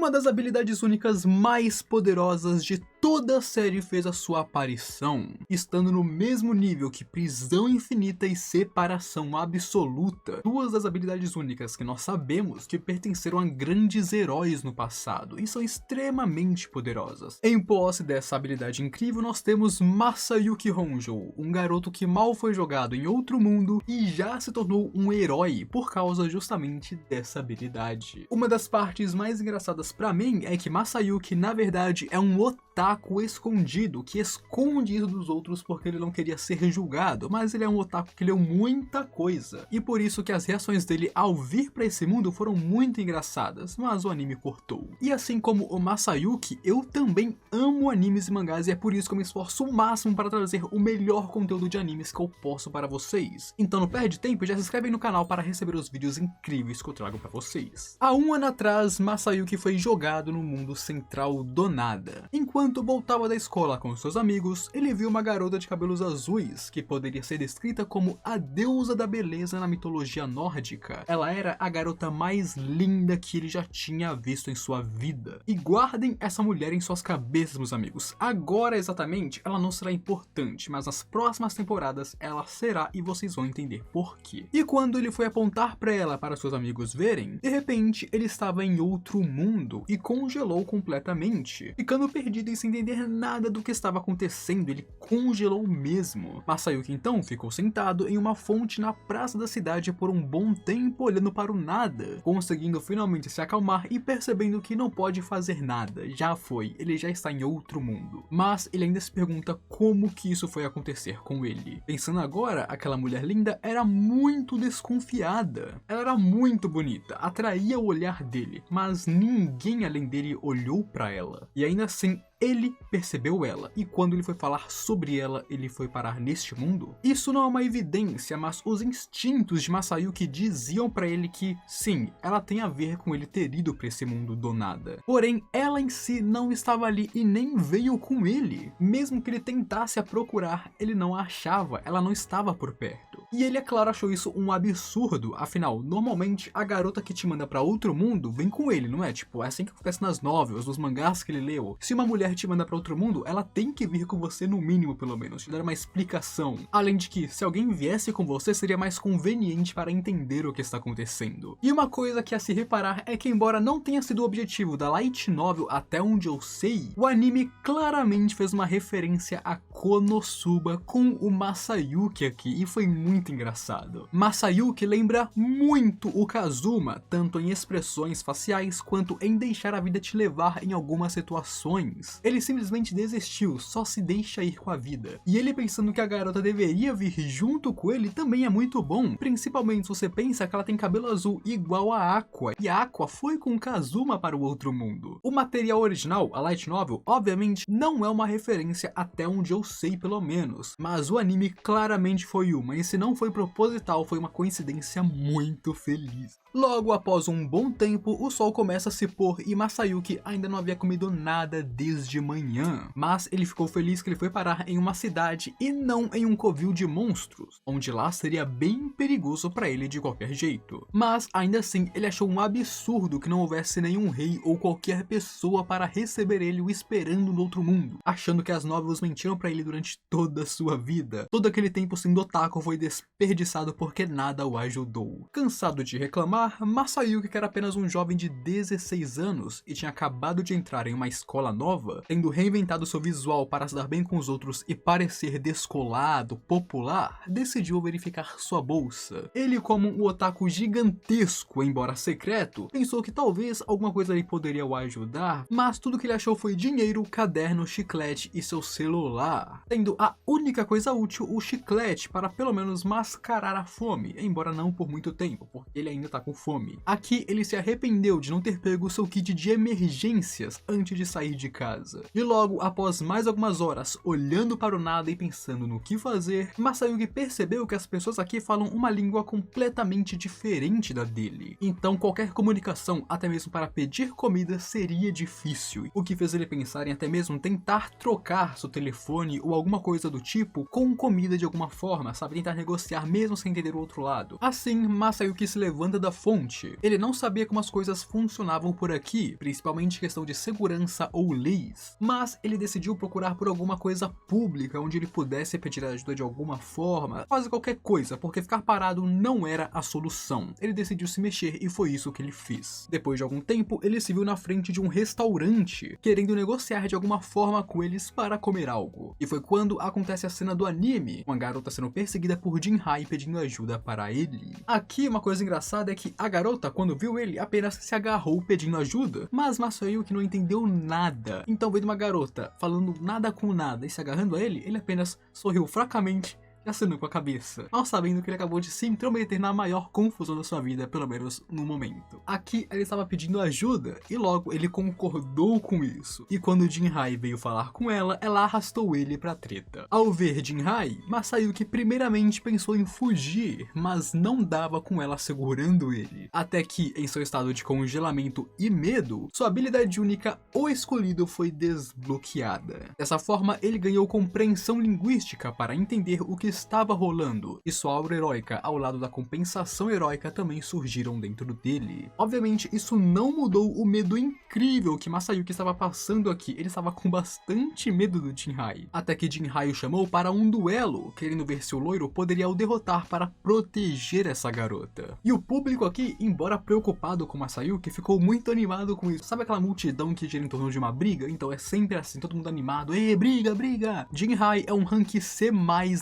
uma das habilidades únicas mais poderosas de toda a série fez a sua aparição, estando no mesmo nível que prisão infinita e separação absoluta, duas das habilidades únicas que nós sabemos que pertenceram a grandes heróis no passado e são extremamente poderosas. Em posse dessa habilidade incrível, nós temos Masayuki Honjo, um garoto que mal foi jogado em outro mundo e já se tornou um herói por causa justamente dessa habilidade. Uma das partes mais engraçadas pra mim é que Masayuki na verdade é um otaku escondido, que esconde isso dos outros porque ele não queria ser julgado, mas ele é um otaku que leu muita coisa, e por isso que as reações dele ao vir pra esse mundo foram muito engraçadas, mas o anime cortou. E assim como o Masayuki, eu também amo animes e mangás e é por isso que eu me esforço o máximo para trazer o melhor conteúdo de animes que eu posso para vocês. Então não perde tempo e já se inscreve aí no canal para receber os vídeos incríveis que eu trago para vocês. Há um ano atrás, Masayuki foi jogado no mundo central do nada. Enquanto voltava da escola com seus amigos, ele viu uma garota de cabelos azuis, que poderia ser descrita como a deusa da beleza na mitologia nórdica. Ela era a garota mais linda que ele já tinha visto em sua vida. E guardem essa mulher em suas cabeças, meus amigos. Agora exatamente, ela não será importante, mas nas próximas temporadas ela será e vocês vão entender por quê. E quando ele foi apontar pra ela para seus amigos verem, de repente ele estava em outro mundo e congelou completamente, ficando perdido e sem entender nada do que estava acontecendo. Ele congelou mesmo. Masayuki então ficou sentado em uma fonte na praça da cidade por um bom tempo olhando para o nada, conseguindo finalmente se acalmar e percebendo que não pode fazer nada, já foi, ele já está em outro mundo. Mas ele ainda se pergunta como que isso foi acontecer com ele. Pensando agora, aquela mulher linda era muito desconfiada. Ela era muito bonita, atraía o olhar dele, mas ninguém além dele olhou para ela. E ainda assim, ele percebeu ela, e quando ele foi falar sobre ela, ele foi parar neste mundo? Isso não é uma evidência, mas os instintos de Masayuki diziam pra ele que, sim, ela tem a ver com ele ter ido pra esse mundo do nada. Porém, ela em si não estava ali e nem veio com ele. Mesmo que ele tentasse a procurar, ele não a achava, ela não estava por perto. E ele, é claro, achou isso um absurdo, afinal, normalmente a garota que te manda pra outro mundo vem com ele, não é? Tipo, é assim que acontece nas novelas, nos mangás que ele leu. Se uma mulher te manda pra outro mundo, ela tem que vir com você no mínimo, pelo menos, te dar uma explicação. Além de que, se alguém viesse com você, seria mais conveniente para entender o que está acontecendo. E uma coisa que a se reparar é que, embora não tenha sido o objetivo da light novel até onde eu sei, o anime claramente fez uma referência a Konosuba com o Masayuki aqui, e foi muito engraçado. Masayuki lembra muito o Kazuma, tanto em expressões faciais quanto em deixar a vida te levar em algumas situações. Ele simplesmente desistiu, só se deixa ir com a vida. E ele pensando que a garota deveria vir junto com ele também é muito bom, principalmente se você pensa que ela tem cabelo azul igual a Aqua, e a Aqua foi com Kazuma para o outro mundo. O material original, a light novel, obviamente não é uma referência até onde eu sei pelo menos, mas o anime claramente foi uma, e se não foi proposital, foi uma coincidência muito feliz. Logo após um bom tempo, o sol começa a se pôr e Masayuki ainda não havia comido nada desde manhã. Mas ele ficou feliz que ele foi parar em uma cidade e não em um covil de monstros, onde lá seria bem perigoso para ele de qualquer jeito. Mas ainda assim, ele achou um absurdo que não houvesse nenhum rei ou qualquer pessoa para receber ele o esperando no outro mundo, achando que as novelas mentiram para ele durante toda a sua vida. Todo aquele tempo sendo otaku foi desperdiçado porque nada o ajudou. Cansado de reclamar, Masayuki, que era apenas um jovem de 16 anos e tinha acabado de entrar em uma escola nova, tendo reinventado seu visual para se dar bem com os outros e parecer descolado, popular, decidiu verificar sua bolsa. Ele, como um otaku gigantesco, embora secreto, pensou que talvez alguma coisa ali poderia o ajudar, mas tudo que ele achou foi dinheiro, caderno, chiclete e seu celular, tendo a única coisa útil o chiclete para pelo menos mascarar a fome, embora não por muito tempo, porque ele ainda tá com fome. Aqui ele se arrependeu de não ter pego seu kit de emergências antes de sair de casa. E logo após mais algumas horas olhando para o nada e pensando no que fazer, Masayuki percebeu que as pessoas aqui falam uma língua completamente diferente da dele. Então qualquer comunicação, até mesmo para pedir comida, seria difícil, o que fez ele pensar em até mesmo tentar trocar seu telefone ou alguma coisa do tipo com comida de alguma forma, sabe? Tentar negociar negociar mesmo sem entender o outro lado. Assim, Masayuki se levanta da fonte. Ele não sabia como as coisas funcionavam por aqui, principalmente questão de segurança ou leis, mas ele decidiu procurar por alguma coisa pública onde ele pudesse pedir ajuda de alguma forma, quase qualquer coisa, porque ficar parado não era a solução. Ele decidiu se mexer e foi isso que ele fez. Depois de algum tempo, ele se viu na frente de um restaurante, querendo negociar de alguma forma com eles para comer algo. E foi quando acontece a cena do anime, uma garota sendo perseguida por Jinhai pedindo ajuda para ele. Aqui uma coisa engraçada é que a garota, quando viu ele, apenas se agarrou pedindo ajuda, mas Masayuki não entendeu nada. Então, vendo uma garota falando nada com nada e se agarrando a ele apenas sorriu fracamente e acenou com a cabeça, mal sabendo que ele acabou de se intrometer na maior confusão da sua vida, pelo menos no momento. Aqui ele estava pedindo ajuda e logo ele concordou com isso. E quando Jinhai veio falar com ela, ela arrastou ele pra treta. Ao ver Jinhai, Masayuki primeiramente pensou em fugir, mas não dava com ela segurando ele. Até que, em seu estado de congelamento e medo, sua habilidade única, o Escolhido, foi desbloqueada. Dessa forma, ele ganhou compreensão linguística para entender o que estava rolando, e sua aura heróica ao lado da compensação heróica também surgiram dentro dele. Obviamente, isso não mudou o medo incrível que Masayuki estava passando aqui. Ele estava com bastante medo do Jinhai, até que Jinhai o chamou para um duelo, querendo ver se o loiro poderia o derrotar para proteger essa garota. E o público aqui, embora preocupado com Masayuki, ficou muito animado com isso. Sabe aquela multidão que gira em torno de uma briga? Então é sempre assim, todo mundo animado. Ei, briga, briga! Jinhai é um rank C+,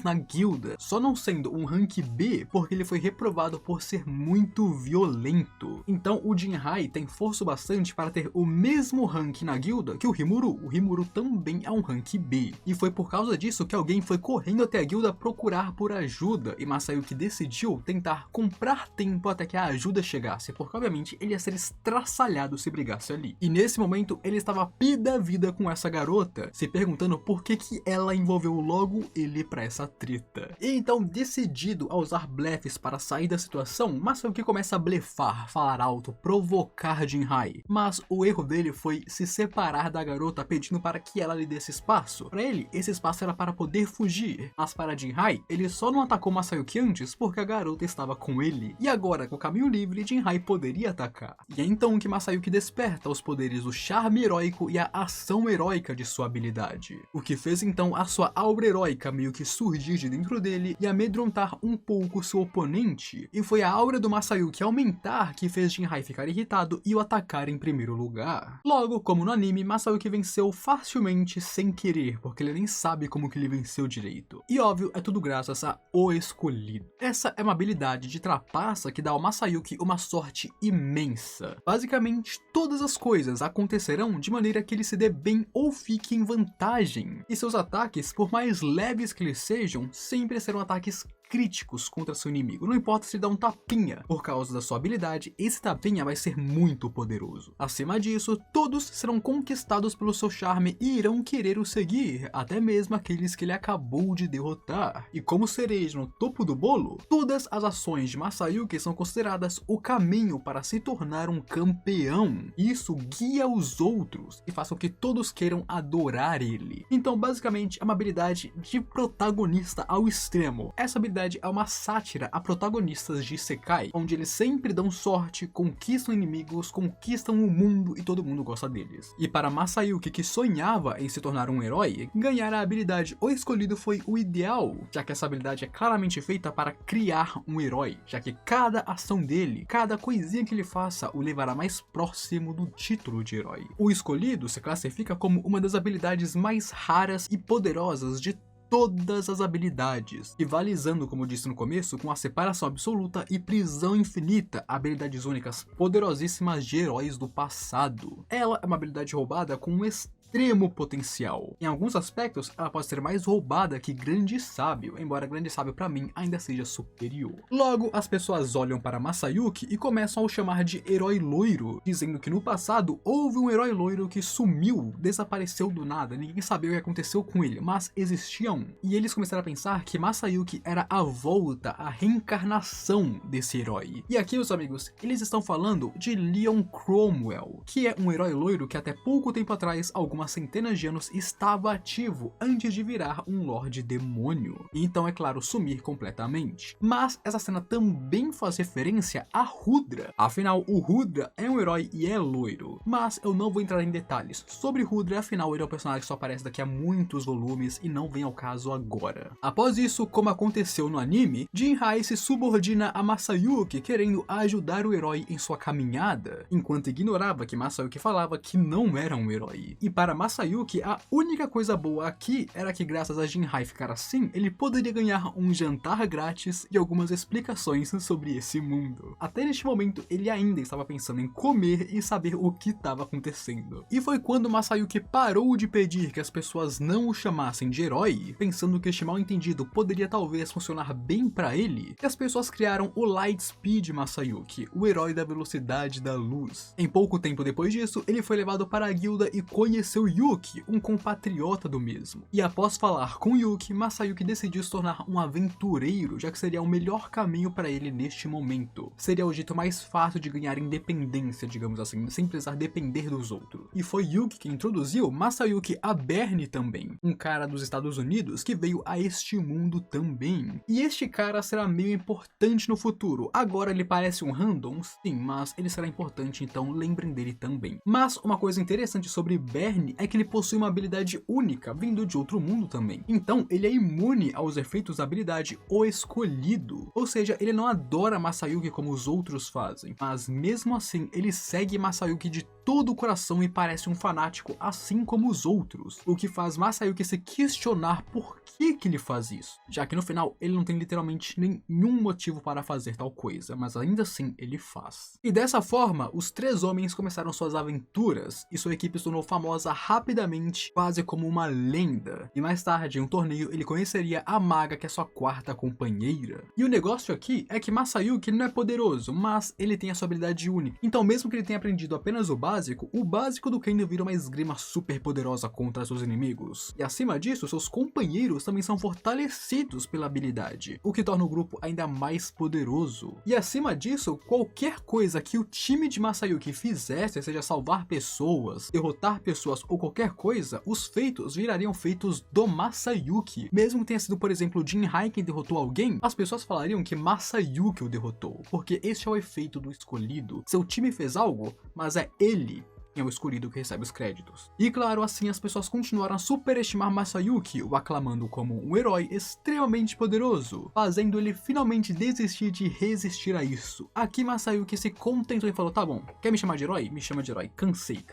na guilda, só não sendo um rank B porque ele foi reprovado por ser muito violento. Então o Jinhai tem força bastante para ter o mesmo rank na guilda que o Rimuru. O Rimuru também é um rank B. E foi por causa disso que alguém foi correndo até a guilda procurar por ajuda, e Masayuki decidiu tentar comprar tempo até que a ajuda chegasse, porque obviamente ele ia ser estraçalhado se brigasse ali. E nesse momento ele estava pé da vida com essa garota, se perguntando por que ela envolveu logo ele pra essa treta. E então, decidido a usar blefs para sair da situação, Masayuki começa a blefar, falar alto, provocar Jinhai. Mas o erro dele foi se separar da garota pedindo para que ela lhe desse espaço. Para ele, esse espaço era para poder fugir, mas para Jinhai, ele só não atacou Masayuki antes porque a garota estava com ele. E agora, com o caminho livre, Jinhai poderia atacar. E é então que Masayuki desperta os poderes do charme heróico e a ação heróica de sua habilidade. O que fez então a sua aura heróica meio que surgir de dentro dele e amedrontar um pouco seu oponente. E foi a aura do Masayuki aumentar que fez Jinhai ficar irritado e o atacar em primeiro lugar. Logo, como no anime, Masayuki venceu facilmente sem querer, porque ele nem sabe como que ele venceu direito. E óbvio, é tudo graças a O Escolhido. Essa é uma habilidade de trapaça que dá ao Masayuki uma sorte imensa. Basicamente, todas as coisas acontecerão de maneira que ele se dê bem ou fique em vantagem. E seus ataques, por mais leves que eles sejam, sempre serão ataques críticos contra seu inimigo, não importa se dá um tapinha. Por causa da sua habilidade, esse tapinha vai ser muito poderoso. Acima disso, todos serão conquistados pelo seu charme e irão querer o seguir, até mesmo aqueles que ele acabou de derrotar. E como cereja no topo do bolo, todas as ações de Masayuki são consideradas o caminho para se tornar um campeão. Isso guia os outros e faz com que todos queiram adorar ele. Então, basicamente, é uma habilidade de protagonista ao extremo. Essa habilidade é uma sátira a protagonistas de Isekai, onde eles sempre dão sorte, conquistam inimigos, conquistam o mundo e todo mundo gosta deles. E para Masayuki, que sonhava em se tornar um herói, ganhar a habilidade O Escolhido foi o ideal, já que essa habilidade é claramente feita para criar um herói, já que cada ação dele, cada coisinha que ele faça, o levará mais próximo do título de herói. O Escolhido se classifica como uma das habilidades mais raras e poderosas de todas as habilidades, rivalizando, como eu disse no começo, com a separação absoluta e prisão infinita, habilidades únicas poderosíssimas de heróis do passado. Ela é uma habilidade roubada com um extremo potencial. Em alguns aspectos, ela pode ser mais roubada que Grande Sábio, embora Grande Sábio pra mim ainda seja superior. Logo, as pessoas olham para Masayuki e começam a o chamar de herói loiro, dizendo que no passado houve um herói loiro que sumiu, desapareceu do nada, ninguém sabia o que aconteceu com ele, mas existia um. E eles começaram a pensar que Masayuki era a volta, a reencarnação desse herói. E aqui, meus amigos, eles estão falando de Leon Cromwell, que é um herói loiro que até pouco tempo atrás alguns algumas centenas de anos estava ativo antes de virar um Lorde Demônio, e então, é claro, sumir completamente. Mas essa cena também faz referência a Rudra, afinal o Rudra é um herói e é loiro, mas eu não vou entrar em detalhes sobre Rudra, afinal ele é um personagem que só aparece daqui a muitos volumes e não vem ao caso agora. Após isso, como aconteceu no anime, Jinrai se subordina a Masayuki, querendo ajudar o herói em sua caminhada, enquanto ignorava que Masayuki falava que não era um herói. E para Masayuki, a única coisa boa aqui era que, graças a Jinrai ficar assim, ele poderia ganhar um jantar grátis e algumas explicações sobre esse mundo. Até neste momento, ele ainda estava pensando em comer e saber o que estava acontecendo. E foi quando Masayuki parou de pedir que as pessoas não o chamassem de herói, pensando que este mal entendido poderia talvez funcionar bem para ele, que as pessoas criaram o Lightspeed Masayuki, o herói da velocidade da luz. Em pouco tempo depois disso, ele foi levado para a guilda e conheceu Yuki, um compatriota do mesmo. E após falar com Yuki, Masayuki decidiu se tornar um aventureiro, já que seria o melhor caminho para ele neste momento. Seria o jeito mais fácil de ganhar independência, digamos assim, sem precisar depender dos outros. E foi Yuki que introduziu Masayuki a Bernie também, um cara dos Estados Unidos que veio a este mundo também. E este cara será meio importante no futuro. Agora ele parece um random, sim, mas ele será importante, então lembrem dele também. Mas uma coisa interessante sobre Bernie é que ele possui uma habilidade única, vindo de outro mundo também. Então ele é imune aos efeitos da habilidade O Escolhido. Ou seja, ele não adora Masayuki como os outros fazem, mas mesmo assim ele segue Masayuki de todo o coração e parece um fanático assim como os outros, o que faz Masayuki se questionar por que ele faz isso, já que no final ele não tem literalmente nenhum motivo para fazer tal coisa, mas ainda assim ele faz. E dessa forma, os três homens começaram suas aventuras e sua equipe se tornou famosa rapidamente, quase como uma lenda. E mais tarde, em um torneio, ele conheceria a maga, que é sua quarta companheira. E o negócio aqui é que Masayuki não é poderoso, mas ele tem a sua habilidade única. Então, mesmo que ele tenha aprendido apenas o básico do Kendo vira uma esgrima super poderosa contra seus inimigos. E acima disso, seus companheiros também são fortalecidos pela habilidade, o que torna o grupo ainda mais poderoso. E acima disso, qualquer coisa que o time de Masayuki fizesse, seja salvar pessoas, derrotar pessoas ou qualquer coisa, os feitos virariam feitos do Masayuki. Mesmo que tenha sido, por exemplo, Jinrai quem derrotou alguém, as pessoas falariam que Masayuki o derrotou, porque esse é o efeito do escolhido. Seu time fez algo, mas é ele é o escolhido que recebe os créditos. E claro, assim as pessoas continuaram a superestimar Masayuki, o aclamando como um herói extremamente poderoso, fazendo ele finalmente desistir de resistir a isso. Aqui Masayuki se contentou e falou: tá bom, quer me chamar de herói? Me chama de herói, cansei.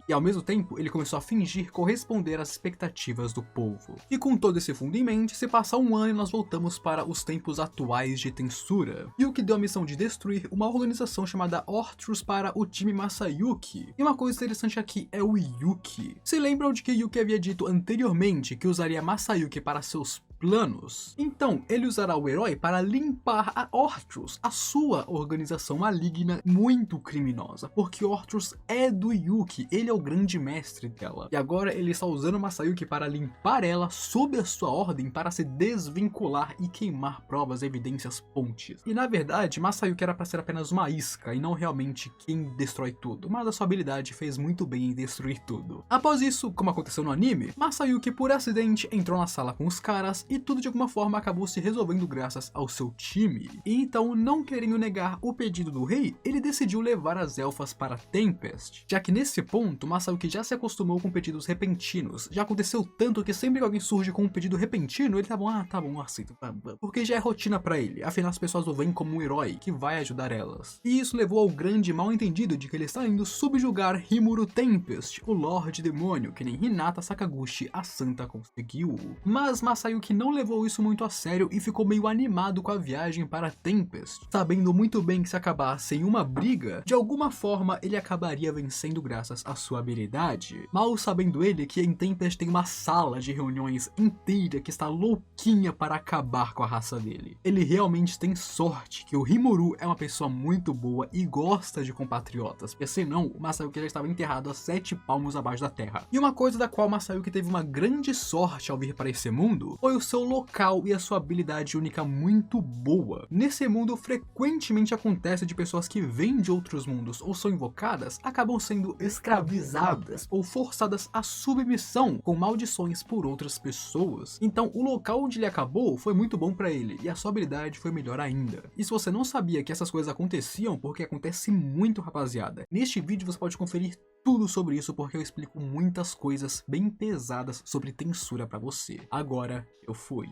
E ao mesmo tempo, ele começou a fingir corresponder às expectativas do povo. E com todo esse fundo em mente, se passa um ano e nós voltamos para os tempos atuais de Tensura. Yuki deu a missão de destruir uma organização chamada Ortrus para o time Masayuki. E uma coisa interessante aqui é o Yuki. Se lembram de que Yuki havia dito anteriormente que usaria Masayuki para seus planos? Então, ele usará o herói para limpar a Ortrus, a sua organização maligna muito criminosa, porque Ortrus é do Yuki, ele é o grande mestre dela. E agora ele está usando Masayuki para limpar ela sob a sua ordem para se desvincular e queimar provas, evidências, pontes. E na verdade, Masayuki era para ser apenas uma isca e não realmente quem destrói tudo, mas a sua habilidade fez muito bem em destruir tudo. Após isso, como aconteceu no anime, Masayuki por acidente entrou na sala com os caras e tudo de alguma forma acabou se resolvendo graças ao seu time. E então, não querendo negar o pedido do rei, ele decidiu levar as elfas para Tempest, já que nesse ponto, Masayuki já se acostumou com pedidos repentinos. Já aconteceu tanto que sempre que alguém surge com um pedido repentino, ele tá bom, aceito, porque já é rotina para ele, afinal as pessoas o veem como um herói que vai ajudar elas. E isso levou ao grande mal entendido de que ele está indo subjugar Rimuru Tempest, o Lorde Demônio, que nem Hinata Sakaguchi, a santa, conseguiu. Mas Masayuki não levou isso muito a sério e ficou meio animado com a viagem para Tempest, sabendo muito bem que se acabasse em uma briga, de alguma forma ele acabaria vencendo graças à sua habilidade. Mal sabendo ele que em Tempest tem uma sala de reuniões inteira que está louquinha para acabar com a raça dele. Ele realmente tem sorte que o Rimuru é uma pessoa muito boa e gosta de compatriotas, porque senão o Masayuki já estava enterrado a 7 palmos abaixo da terra. E uma coisa da qual Masayuki teve uma grande sorte ao vir para esse mundo foi o seu local e a sua habilidade única muito boa. Nesse mundo, frequentemente acontece de pessoas que vêm de outros mundos ou são invocadas, acabam sendo escravizadas ou forçadas à submissão com maldições por outras pessoas. Então, o local onde ele acabou foi muito bom pra ele, e a sua habilidade foi melhor ainda. E se você não sabia que essas coisas aconteciam, porque acontece muito, rapaziada, neste vídeo você pode conferir tudo sobre isso, porque eu explico muitas coisas bem pesadas sobre tensura pra você. Agora, eu fui.